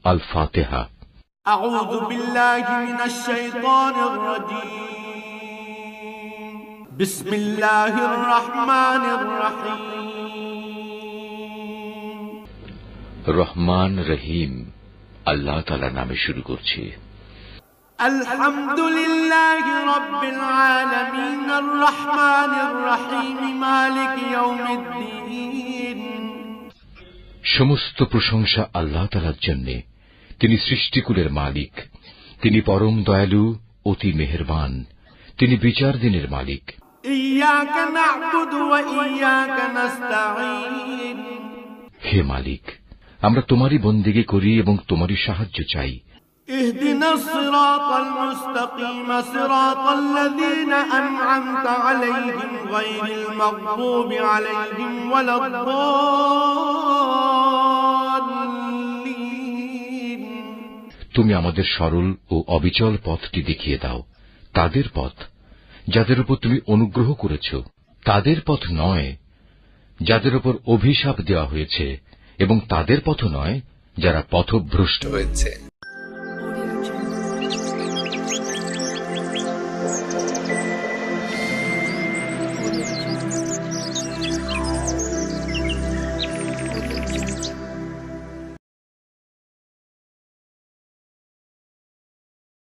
আল ফাতিহা। আউযু বিল্লাহি মিনাশ শাইতানির রাজীম। বিসমিল্লাহির রহমানির রহিম। রহমান রহিম আল্লাহ তাআলার নামে শুরু করছি। আলহামদুলিল্লাহি রাব্বিল আলামিন আর রহমানির রহিম মালিক ইয়াউমিদ্দিন। সমস্ত প্রশংসা আল্লাহ তাআলার জন্য, তিনি সৃষ্টিকুলের মালিক, তিনি পরম দয়ালু, অতি মেহেরবান, তিনি বিচার দিনের মালিক। ইয়াকা না'বুদু ওয়া ইয়াকা নাস্তাঈন। হে মালিক, আমরা তোমারই বন্দেগী করি এবং তোমারই সাহায্য চাই। ইহদিনাস সিরাতাল মুস্তাকিম সিরাতাল্লাযীনা আন'আমতা আলাইহিম গায়রিল মাগদুবি আলাইহিম ওয়ালাদ-দাল্লিন। তুমি আমাদের সরল ও অবিচল পথটি দেখিয়ে দাও, তাদের পথ যাদের উপর তুমি অনুগ্রহ করেছ, তাদের পথ নয় যাদের উপর অভিশাপ দেওয়া হয়েছে, এবং তাদের পথ নয় যারা পথভ্রষ্ট হয়েছে।